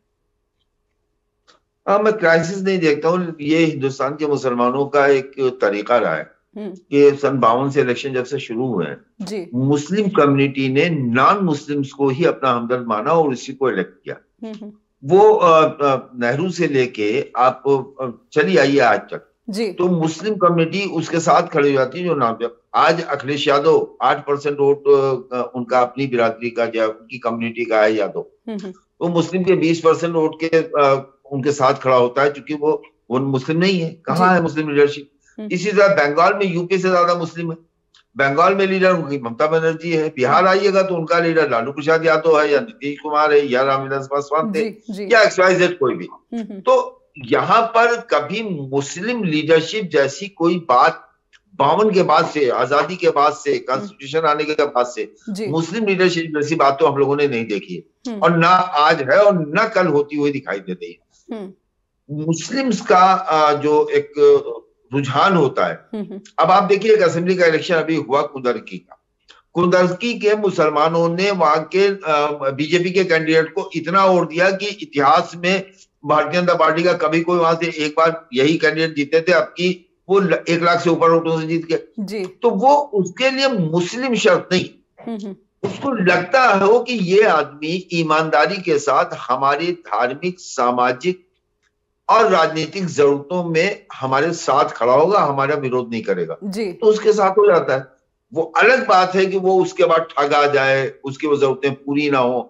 मैं क्राइसिस नहीं देखता हूँ। ये हिंदुस्तान के मुसलमानों का एक तरीका रहा है कि सन 52 से इलेक्शन जब से शुरू हुए हैं, मुस्लिम कम्युनिटी ने नॉन मुस्लिम्स को ही अपना हमदर्द माना और इसी को इलेक्ट किया। वो नेहरू से लेके आप चली आइए आज तक, तो मुस्लिम कम्युनिटी उसके साथ खड़ी हो जाती है। जो नाम आज अखिलेश यादव 8% वोट उनका अपनी बिरादरी का या उनकी कम्युनिटी का है यादव, वो मुस्लिम के 20% वोट के उनके साथ खड़ा होता है, क्योंकि वो मुस्लिम नहीं है। कहाँ है मुस्लिम लीडरशिप? इसी तरह बंगाल में यूपी से ज्यादा मुस्लिम है। बंगाल में लीडर उनकी ममता बनर्जी है। बिहार आइएगा तो उनका लीडर लालू प्रसाद यादव है, या नीतीश कुमार है, या रामविलास पासवान थे, या XYZ कोई भी। तो यहाँ पर कभी मुस्लिम लीडरशिप जैसी कोई बात 52 के बाद से, आजादी के बाद से, कॉन्स्टिट्यूशन आने के बाद से मुस्लिम लीडरशिप जैसी बात तो हम लोगों ने नहीं देखी है, और ना आज है और ना कल होती हुई दिखाई दे रही है। मुस्लिम्स का जो एक रुझान होता है, अब आप देखिए एक असेंबली का इलेक्शन अभी हुआ कुंदरकी का। कुंदरकी के मुसलमानों ने वहां के बीजेपी के कैंडिडेट को इतना वोट दिया कि इतिहास में भारतीय जनता पार्टी का कभी कोई वहां से एक बार यही कैंडिडेट जीते थे, अब की वो 1 लाख से ऊपर वोटों से जीत गए। तो वो उसके लिए मुस्लिम शर्त नहीं, उसको लगता है कि ये आदमी ईमानदारी के साथ हमारी धार्मिक, सामाजिक और राजनीतिक जरूरतों में हमारे साथ खड़ा होगा, हमारा विरोध नहीं करेगा, तो उसके साथ हो जाता है। वो अलग बात है कि वो उसके बाद ठगा जाए, उसकी वो जरूरतें पूरी ना हो।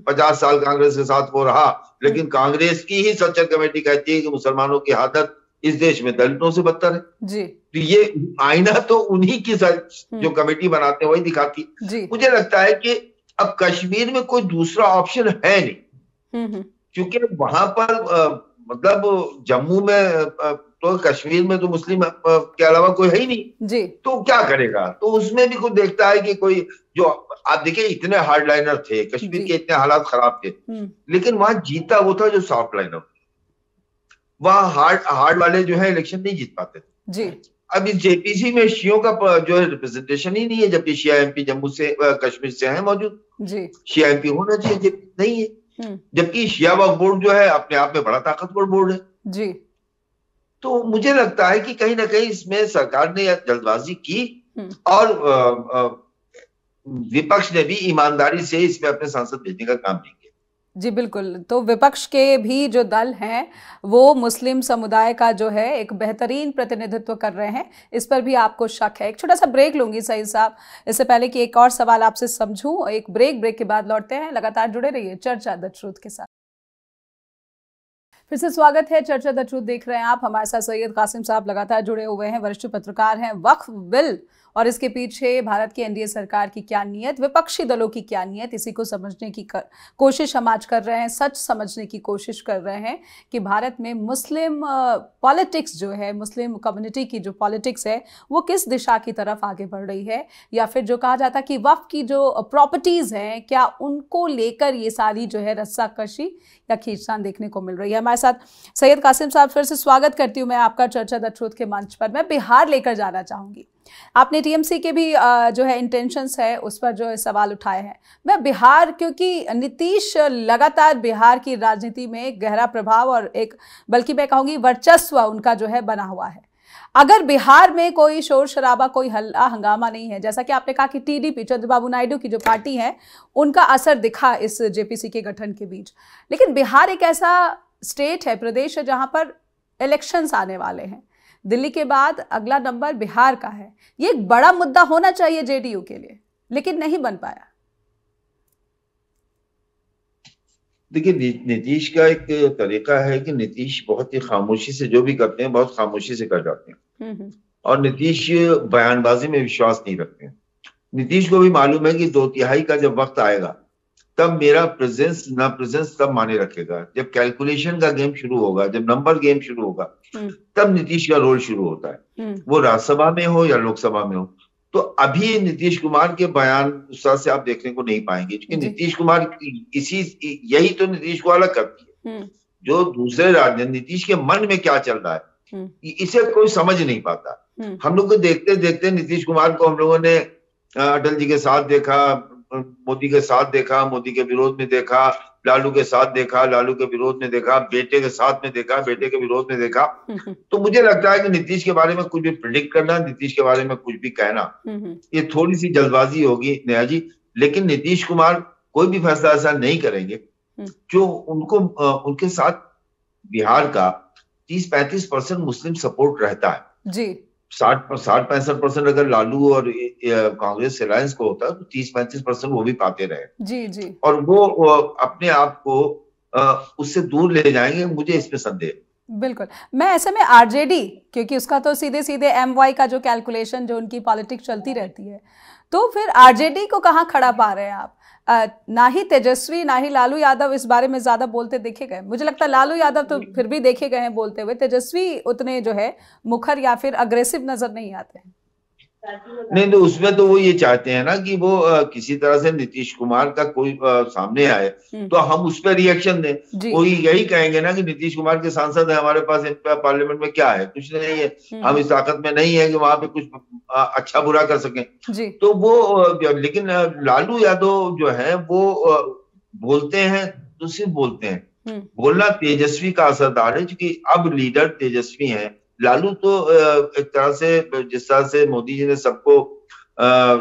50 साल कांग्रेस के साथ वो रहा, लेकिन कांग्रेस की ही सच्चर कमेटी कहती है कि मुसलमानों की हालत इस देश में दलितों से बदतर है। तो ये आईना तो उन्हीं की जो कमेटी बनाते हैं वही दिखाती। मुझे लगता है कि अब कश्मीर में कोई दूसरा ऑप्शन है नहीं, क्योंकि वहां पर मतलब जम्मू में तो कश्मीर में तो मुस्लिम के अलावा कोई है ही नहीं, तो क्या करेगा? तो उसमें भी कुछ देखता है कि कोई, जो आप देखिए इतने हार्ड लाइनर थे कश्मीर के, इतने हालात खराब थे, लेकिन वहां जीता वो था जो सॉफ्ट लाइनर। वहां हार्ड वाले जो है इलेक्शन नहीं जीत पाते थे। अब इस JPC में शियों का जो है रिप्रेजेंटेशन ही नहीं है, जबकि शिया MP जम्मू से, कश्मीर से है मौजूद। शिया MP होना चाहिए, नहीं है। जबकि शिया वक्फ बोर्ड जो है अपने आप में बड़ा ताकतवर बोर्ड है। तो मुझे लगता है कि कहीं ना कहीं इसमें सरकार ने जल्दबाजी की, और विपक्ष ने भी ईमानदारी से इसमें अपने सांसद भेजने का काम नहीं किया। जी बिल्कुल। तो विपक्ष के भी जो दल हैं वो मुस्लिम समुदाय का जो है एक बेहतरीन प्रतिनिधित्व कर रहे हैं, इस पर भी आपको शक है? एक छोटा सा ब्रेक लूंगी सईद साहब, इससे पहले कि एक और सवाल आपसे समझूं। एक ब्रेक के बाद लौटते हैं। लगातार जुड़े रहिए चर्चा द ट्रूथ के साथ। फिर से स्वागत है, चर्चा द ट्रूथ देख रहे हैं आप। हमारे साथ सैयद कासिम साहब लगातार जुड़े हुए हैं, वरिष्ठ पत्रकार हैं। वक्फ बिल और इसके पीछे भारत की NDA सरकार की क्या नीयत, विपक्षी दलों की क्या नीयत, इसी को समझने की कोशिश हम आज कर रहे हैं। सच समझने की कोशिश कर रहे हैं कि भारत में मुस्लिम पॉलिटिक्स जो है, मुस्लिम कम्युनिटी की जो पॉलिटिक्स है वो किस दिशा की तरफ आगे बढ़ रही है, या फिर जो कहा जाता कि वक्फ की जो प्रॉपर्टीज हैं क्या उनको लेकर ये सारी जो है रस्साकशी या खींचतान देखने को मिल रही है। हमारे साथ सैयद कासिम साहब, फिर से स्वागत करती हूँ मैं आपका चर्चा द ट्रूथ के मंच पर। मैं बिहार लेकर जाना चाहूंगी। आपने TMC के भी जो है इंटेंशंस है उस पर जो है सवाल उठाए हैं। मैं बिहार, क्योंकि नीतीश लगातार बिहार की राजनीति में गहरा प्रभाव और एक, बल्कि मैं कहूंगी वर्चस्व उनका जो है बना हुआ है। अगर बिहार में कोई शोर शराबा, कोई हल्ला हंगामा नहीं है, जैसा कि आपने कहा कि TDP, चंद्रबाबू नायडू की जो पार्टी है, उनका असर दिखा इस JPC के गठन के बीच, लेकिन बिहार एक ऐसा स्टेट है, प्रदेश है, जहां पर इलेक्शंस आने वाले हैं। दिल्ली के बाद अगला नंबर बिहार का है। ये एक बड़ा मुद्दा होना चाहिए JDU के लिए, लेकिन नहीं बन पाया। देखिए, नीतीश का एक तरीका है कि नीतीश बहुत ही खामोशी से जो भी करते हैं, बहुत खामोशी से कर जाते हैं, और नीतीश बयानबाजी में विश्वास नहीं रखते हैं। नीतीश को भी मालूम है कि 2/3 का जब वक्त आएगा तब मेरा प्रेजेंस ना प्रेजेंस तब माने रखेगा। जब कैलकुलेशन का गेम शुरू होगा, जब नंबर गेम शुरू होगा, तब नीतीश का रोल शुरू होता है, वो राज्यसभा में हो या लोकसभा में हो। तो अभी नीतीश कुमार के बयान उस तरह से आप देखने को नहीं पाएंगे, क्योंकि नीतीश कुमार यही तो नीतीश को अलग करती है। जो दूसरे राज्य नीतीश के मन में क्या चल रहा है इसे कोई समझ नहीं पाता। हम लोग को देखते देखते नीतीश कुमार को हम लोगों ने अटल जी के साथ देखा, मोदी के साथ देखा, मोदी के विरोध में देखा, लालू के साथ देखा, लालू के विरोध में देखा, बेटे के साथ में देखा, बेटे के विरोध में देखा। तो मुझे लगता है कि नीतीश के बारे में कुछ भी प्रिडिक्ट करना, नीतीश के बारे में कुछ भी कहना, ये थोड़ी सी जल्दबाजी होगी नेहा जी। लेकिन नीतीश कुमार कोई भी फैसला ऐसा नहीं करेंगे जो उनके साथ बिहार का 30-35% मुस्लिम सपोर्ट रहता है जी। 60-65% अगर लालू और कांग्रेस अलायंस को होता तो 30-35% वो भी पाते रहे जी। और वो अपने आप को उससे दूर ले जाएंगे, मुझे इसमें संदेह। बिल्कुल। मैं ऐसे में आरजेडी, क्योंकि उसका तो सीधे सीधे MY का जो कैलकुलेशन, जो उनकी पॉलिटिक्स चलती रहती है, तो फिर आरजेडी को कहाँ खड़ा पा रहे हैं आप? ना ही तेजस्वी ना ही लालू यादव इस बारे में ज्यादा बोलते देखे गए। मुझे लगता है लालू यादव तो फिर भी देखे गए हैं बोलते हुए, तेजस्वी उतने जो है मुखर या फिर अग्रेसिव नजर नहीं आते हैं। नहीं, तो उसमें तो वो ये चाहते हैं ना कि वो किसी तरह से नीतीश कुमार का कोई सामने आए तो हम उस पर रिएक्शन दें। वो यही कहेंगे ना कि नीतीश कुमार के सांसद है हमारे पास, पार्लियामेंट में क्या है, कुछ नहीं है, हम इस ताकत में नहीं है कि वहां पे कुछ अच्छा बुरा कर सकें। तो वो लेकिन लालू यादव जो है वो बोलते हैं तो सिर्फ बोलते हैं। बोलना तेजस्वी का असरदार है, क्योंकि अब लीडर तेजस्वी है। लालू तो एक तरह से जिस तरह से मोदी जी ने सबको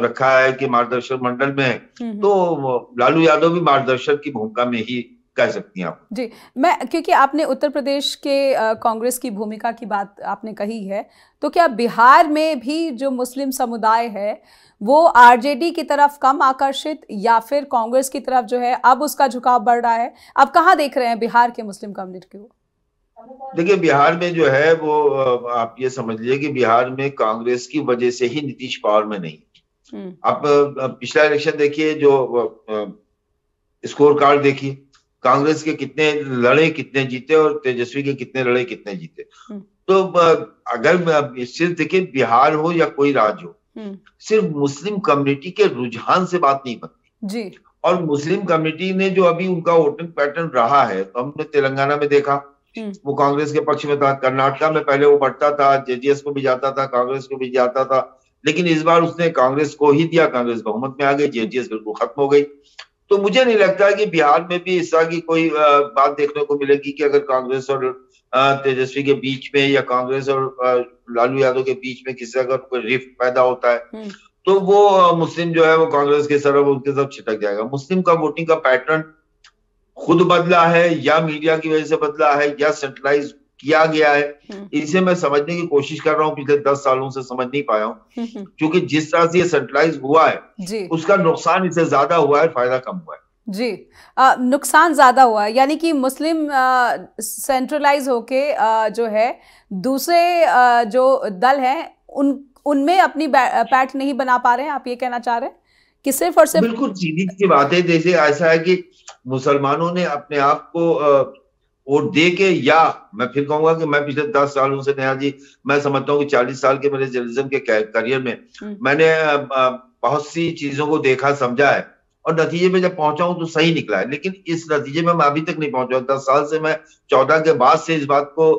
रखा है कि मार्गदर्शक मंडल में, तो लालू यादव भी मार्गदर्शक की भूमिका में ही कह सकती हैं आप जी। मैं, क्योंकि आपने उत्तर प्रदेश के कांग्रेस की भूमिका की बात आपने कही है, तो क्या बिहार में भी जो मुस्लिम समुदाय है वो आरजेडी की तरफ कम आकर्षित या फिर कांग्रेस की तरफ जो है अब उसका झुकाव बढ़ रहा है? आप कहाँ देख रहे हैं बिहार के मुस्लिम कम्युनिटी को? देखिए, बिहार में जो है वो आप ये समझ लीजिए कि बिहार में कांग्रेस की वजह से ही नीतीश पावर में नहीं। आप पिछला इलेक्शन देखिए, जो स्कोर कार्ड देखिए, कांग्रेस के कितने लड़े कितने जीते और तेजस्वी के कितने लड़े कितने जीते। तो अगर सिर्फ देखिए बिहार हो या कोई राज्य हो, सिर्फ मुस्लिम कम्युनिटी के रुझान से बात नहीं बनती जी। और मुस्लिम कम्युनिटी ने जो अभी उनका वोटिंग पैटर्न रहा है, तो हमने तेलंगाना में देखा वो कांग्रेस के पक्ष में था, कर्नाटका में पहले वो बढ़ता था, जेडीएस को भी जाता था, कांग्रेस को भी जाता था, लेकिन इस बार उसने कांग्रेस को ही दिया, कांग्रेस बहुमत में आ गई, जेडीएस बिल्कुल खत्म हो गई। तो मुझे नहीं लगता कि बिहार में भी इस तरह की कोई बात देखने को मिलेगी कि अगर कांग्रेस और तेजस्वी के बीच में या कांग्रेस और लालू यादव के बीच में किसी अगर कोई रिफ्ट पैदा होता है तो वो मुस्लिम जो है वो कांग्रेस की तरफ उनके सब छिटक जाएगा। मुस्लिम का वोटिंग का पैटर्न खुद बदला है या मीडिया की वजह से बदला है या सेंट्रलाइज किया गया है, इसे मैं समझने की कोशिश कर रहा हूँ। पिछले 10 सालों से समझ नहीं पाया हूँ, क्योंकि जिस तरह से ये सेंट्रलाइज हुआ है उसका नुकसान इससे ज्यादा हुआ है, फायदा कम हुआ है जी। नुकसान ज्यादा हुआ है, यानी कि मुस्लिम सेंट्रलाइज होके जो है दूसरे जो दल हैं उनमें अपनी पैठ नहीं बना पा रहे हैं, आप ये कहना चाह रहे हैं कि सिर्फ और सिर्फ? बिल्कुल सीधी सी बात है। जैसे ऐसा है कि मुसलमानों ने अपने आप को वोट दे के, या मैं फिर कहूंगा कि मैं पिछले 10 सालों से नेहा जी, मैं समझता हूँ कि 40 साल के मेरे जर्नलिज्म के करियर में मैंने बहुत सी चीजों को देखा समझा है और नतीजे में जब पहुंचा हूं तो सही निकला है। लेकिन इस नतीजे में मैं अभी तक नहीं पहुंचा। 10 साल से मैं 14 के बाद से इस बात को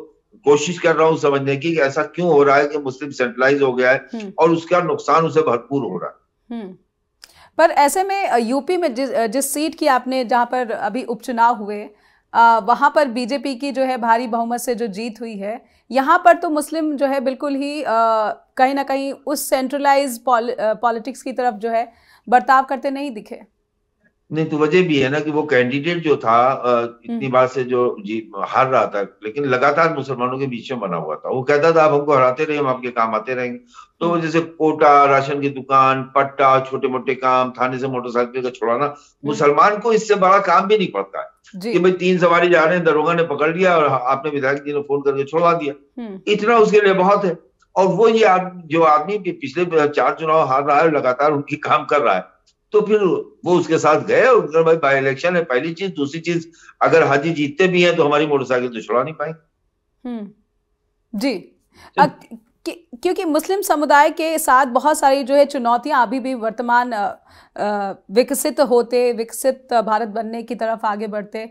कोशिश कर रहा हूं समझने की कि ऐसा क्यों हो रहा है कि मुस्लिम सेंट्रलाइज हो गया है और उसका नुकसान उसे भरपूर हो रहा है। पर ऐसे में यूपी में जिस सीट की आपने, जहां पर अभी उपचुनाव हुए, वहां पर बीजेपी की जो है भारी बहुमत से जो जीत हुई है, यहाँ पर तो मुस्लिम जो है बिल्कुल ही कहीं ना कहीं उस सेंट्रलाइज पॉलिटिक्स की तरफ जो है बर्ताव करते नहीं दिखे। नहीं, तो वजह भी है ना कि वो कैंडिडेट जो था इतनी बार से जो हार रहा था, लेकिन लगातार मुसलमानों के बीच में बना हुआ था। वो कहता था आप हमको हराते रहिए, हम आपके काम आते रहेंगे। तो जैसे कोटा, राशन की दुकान, पट्टा, छोटे मोटे काम, थाने से मोटरसाइकिल का छुड़ाना, मुसलमान को इससे बड़ा काम भी नहीं पड़ता है कि भाई 3 सवारी जा रहे हैं, दरोगा ने पकड़ लिया और आपने विधायक जी ने फोन करके छुड़वा दिया, इतना उसके लिए बहुत है। और वो ये जो आदमी पिछले 4 चुनाव हार रहा है, लगातार उनकी काम कर रहा है, तो फिर वो उसके साथ गए और भाई बाई इलेक्शन है, पहली चीज। दूसरी चीज, अगर हाजी जीतते भी हैं तो हमारी मोटरसाइकिल तो छुड़ा नहीं पाएंगे जी। क्योंकि मुस्लिम समुदाय के साथ बहुत सारी जो है चुनौतियां अभी भी वर्तमान विकसित भारत बनने की तरफ आगे बढ़ते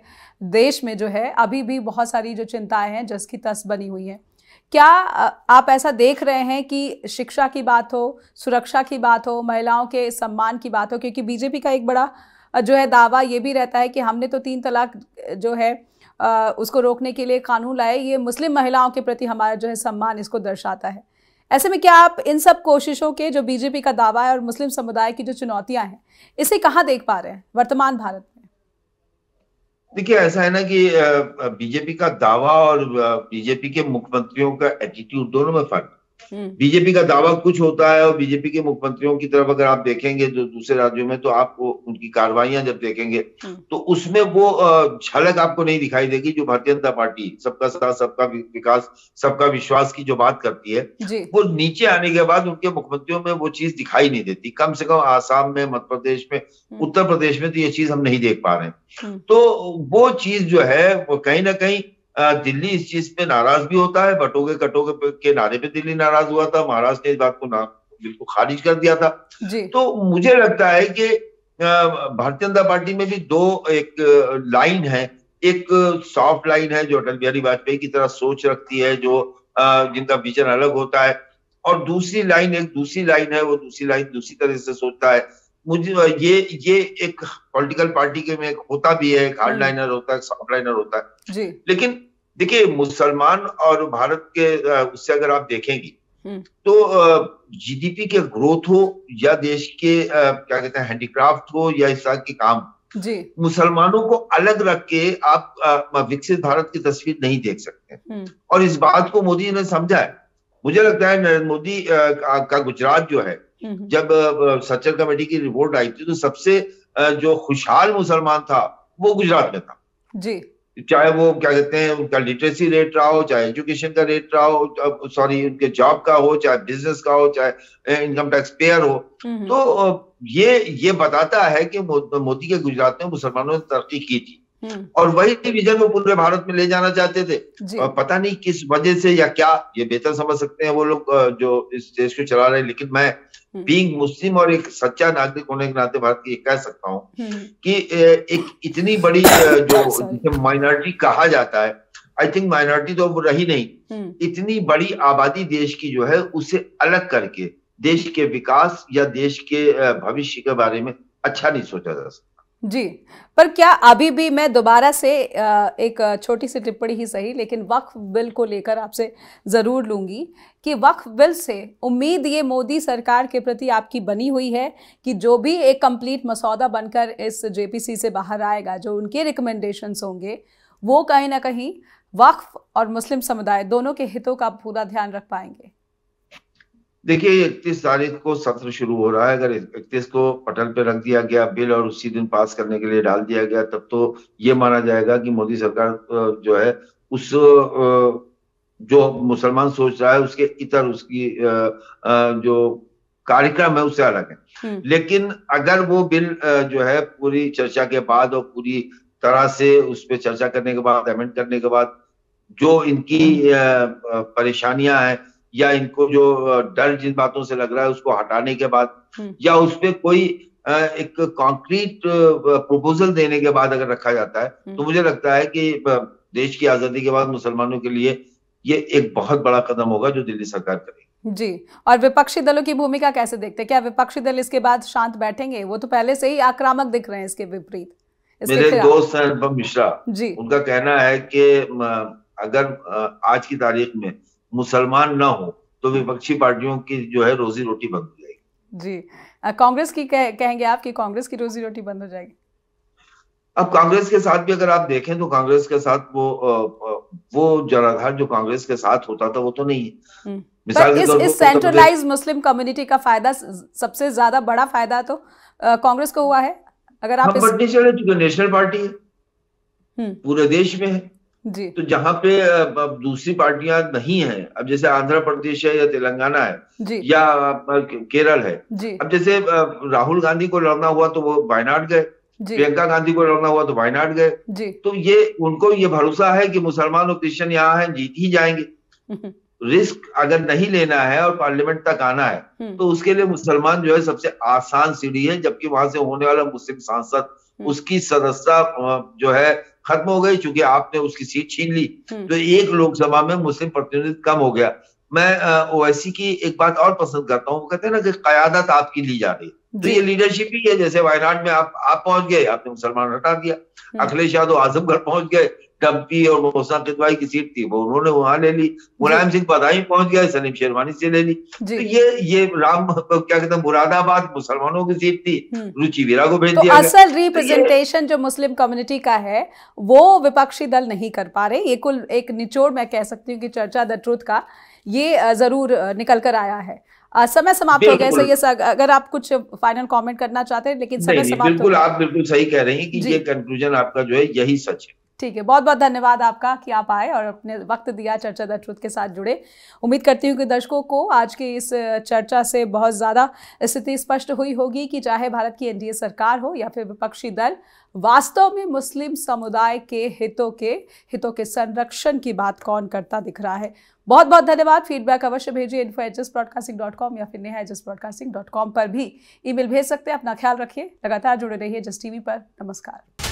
देश में जो है अभी भी बहुत सारी जो चिंताएं हैं जस की तस बनी हुई हैं। क्या आप ऐसा देख रहे हैं कि शिक्षा की बात हो, सुरक्षा की बात हो, महिलाओं के सम्मान की बात हो, क्योंकि बीजेपी का एक बड़ा जो है दावा ये भी रहता है कि हमने तो 3 तलाक जो है उसको रोकने के लिए कानून लाए, ये मुस्लिम महिलाओं के प्रति हमारा जो है सम्मान इसको दर्शाता है। ऐसे में क्या आप इन सब कोशिशों के जो बीजेपी का दावा है और मुस्लिम समुदाय की जो चुनौतियां हैं इसे कहाँ देख पा रहे हैं वर्तमान भारत में? देखिए, ऐसा है ना कि बीजेपी का दावा और बीजेपी के मुख्यमंत्रियों का एटीट्यूड दोनों में फर्क है। बीजेपी का दावा कुछ होता है और बीजेपी के मुख्यमंत्रियों की तरफ अगर आप देखेंगे जो दूसरे राज्यों में, तो आपको उनकी कार्रवाइयां जब देखेंगे तो उसमें वो झलक आपको नहीं दिखाई देगी जो भारतीय जनता पार्टी सबका साथ, सबका विकास, सबका विश्वास की जो बात करती है, वो नीचे आने के बाद उनके मुख्यमंत्रियों में वो चीज दिखाई नहीं देती। कम से कम आसाम में, मध्य प्रदेश में, उत्तर प्रदेश में तो ये चीज हम नहीं देख पा रहे हैं। तो वो चीज जो है वो कहीं ना कहीं दिल्ली इस चीज पे नाराज भी होता है। बटोगे कटोगे के नारे पे दिल्ली नाराज हुआ था, महाराष्ट्र ने इस बात को बिल्कुल खारिज कर दिया था। तो मुझे लगता है कि भारतीय जनता पार्टी में भी एक लाइन है, एक सॉफ्ट लाइन है जो अटल बिहारी वाजपेयी की तरह सोच रखती है, जो जिनका विजन अलग होता है, और दूसरी लाइन है, वो दूसरी लाइन दूसरी तरह से सोचता है। मुझे ये एक पॉलिटिकल पार्टी के में होता भी है, एक हार्ड लाइनर होता है, सॉफ्ट लाइनर होता है जी। लेकिन देखिए, मुसलमान और भारत के उससे अगर आप देखेंगी तो जीडीपी के ग्रोथ हो या देश के क्या कहते हैं हैंडीक्राफ्ट हो या इस तरह के काम जी, मुसलमानों को अलग रख के आप विकसित भारत की तस्वीर नहीं देख सकते। और इस बात को मोदी ने समझा है। मुझे लगता है नरेंद्र मोदी का गुजरात जो है, जब सच्चर कमेटी की रिपोर्ट आई थी तो सबसे जो खुशहाल मुसलमान था वो गुजरात में था जी। चाहे वो क्या कहते हैं उनका लिटरेसी रेट रहा हो, चाहे एजुकेशन का रेट रहा हो, सॉरी उनके जॉब का हो, चाहे बिजनेस का हो, चाहे इनकम टैक्स पेयर हो। तो ये बताता है कि मोदी के गुजरात में मुसलमानों ने तरक्की की थी और वही विजन वो पूरे भारत में ले जाना चाहते थे। और पता नहीं किस वजह से या क्या, ये बेहतर समझ सकते हैं वो लोग जो इस देश को चला रहे हैं। लेकिन मैं बीइंग मुस्लिम और एक सच्चा नागरिक होने के नाते भारत की कह सकता हूँ कि एक इतनी बड़ी जो माइनॉरिटी कहा जाता है, आई थिंक माइनॉरिटी तो रही नहीं, इतनी बड़ी आबादी देश की जो है उसे अलग करके देश के विकास या देश के भविष्य के बारे में अच्छा नहीं सोचा जा सकता जी। पर क्या अभी भी, मैं दोबारा से एक छोटी सी टिप्पणी ही सही लेकिन वक्फ बिल को लेकर आपसे जरूर लूंगी कि वक्फ बिल से उम्मीद ये मोदी सरकार के प्रति आपकी बनी हुई है कि जो भी एक कंप्लीट मसौदा बनकर इस जेपीसी से बाहर आएगा, जो उनके रिकमेंडेशंस होंगे, वो कहीं ना कहीं वक्फ और मुस्लिम समुदाय दोनों के हितों का पूरा ध्यान रख पाएंगे? देखिए, 31 तारीख को सत्र शुरू हो रहा है। अगर 31 को पटल पे रख दिया गया बिल और उसी दिन पास करने के लिए डाल दिया गया, तब तो ये माना जाएगा कि मोदी सरकार जो है उस जो मुसलमान सोच रहा है उसके इतर उसकी जो कार्यक्रम है उससे अलग है। लेकिन अगर वो बिल जो है पूरी चर्चा के बाद और पूरी तरह से उस पर चर्चा करने के बाद, अमेंड करने के बाद, जो इनकी परेशानियां हैं या इनको जो डर जिन बातों से लग रहा है उसको हटाने के बाद, या उस पर कोई एक कॉन्क्रीट प्रपोजल देने के बाद अगर रखा जाता है, तो मुझे लगता है कि देश की आजादी के बाद मुसलमानों के लिए ये एक बहुत बड़ा कदम होगा जो दिल्ली सरकार करेगी जी। और विपक्षी दलों की भूमिका कैसे देखते हैं? क्या विपक्षी दल इसके बाद शांत बैठेंगे? वो तो पहले से ही आक्रामक दिख रहे हैं इसके विपरीत। मेरे दोस्त हैं अनुपम मिश्रा जी, उनका कहना है कि अगर आज की तारीख में मुसलमान ना हो तो विपक्षी पार्टियों की जो है रोजी रोटी बंद हो जाएगी जी। कांग्रेस की कहेंगे आप कि कांग्रेस की रोजी रोटी बंद हो जाएगी? अब कांग्रेस के साथ भी अगर आप देखें तो कांग्रेस के साथ वो जनाधार जो कांग्रेस के साथ होता था वो तो नहीं है। मिसाल के तौर पर इस सेंट्रलाइज मुस्लिम कम्युनिटी का फायदा, सबसे ज्यादा बड़ा फायदा तो कांग्रेस को हुआ है। अगर आप नेशनल पार्टी है, पूरे देश में है जी। तो जहां पे दूसरी पार्टियां नहीं है, अब जैसे आंध्र प्रदेश है या तेलंगाना है जी, या केरल है जी। अब जैसे राहुल गांधी को लड़ना हुआ तो वो वायनाड गए, प्रियंका गांधी को लड़ना हुआ तो वायनाड गए जी। तो ये उनको ये भरोसा है कि मुसलमान और क्रिश्चियन यहाँ हैं, जीत ही जाएंगे। रिस्क अगर नहीं लेना है और पार्लियामेंट तक आना है तो उसके लिए मुसलमान जो है सबसे आसान सीढ़ी है, जबकि वहां से होने वाला मुस्लिम सांसद उसकी सदस्यता जो है खत्म हो गई, चूंकि आपने उसकी सीट छीन ली तो एक लोकसभा में मुस्लिम प्रतिनिधित्व कम हो गया। मैं ओवैसी की एक बात और पसंद करता हूँ, वो कहते हैं ना कि कयादत आपकी ली जा रही है, तो ये लीडरशिप ही है। जैसे वायनाड में आप पहुंच गए, आपने मुसलमान हटा दिया। अखिलेश यादव आजमगढ़ पहुंच गए, डम्पी और मोहसिन किदवाई की सीट थी वो उन्होंने वहां ले ली। मुलायम सिंह बदायूं पहुंच गए, सलीम शेरवानी से ले ली। तो ये राम क्या कहते हैं, मुरादाबाद मुसलमानों की सीट थी, रुचि वीरा को भेज दिया गया। असल रिप्रेजेंटेशन जो मुस्लिम कम्युनिटी का है वो विपक्षी दल नहीं कर पा रहे। ये कुल एक निचोड़ मैं कह सकती हूँ कि चर्चा द ट्रुथ का ये जरूर निकल कर आया है। समय समाप्त हो गया सैयद, अगर आप कुछ फाइनल कमेंट करना चाहते हैं, लेकिन समय समाप्त हो गया। आप बिल्कुल सही कह रही हैं कि ये कंक्लूजन आपका जो है यही सच है। ठीक है, बहुत बहुत धन्यवाद आपका कि आप आए और अपने वक्त दिया, चर्चा द ट्रुथ के साथ जुड़े। उम्मीद करती हूँ कि दर्शकों को आज की इस चर्चा से बहुत ज़्यादा स्थिति स्पष्ट हुई होगी कि चाहे भारत की एनडीए सरकार हो या फिर विपक्षी दल, वास्तव में मुस्लिम समुदाय के हितों के संरक्षण की बात कौन करता दिख रहा है। बहुत बहुत धन्यवाद। फीडबैक अवश्य भेजिए info@justbroadcasting.com या फिर neha@justbroadcasting.com पर भी ईमेल भेज सकते हैं। अपना ख्याल रखिए, लगातार जुड़े रहिए जस्ट टीवी पर। नमस्कार।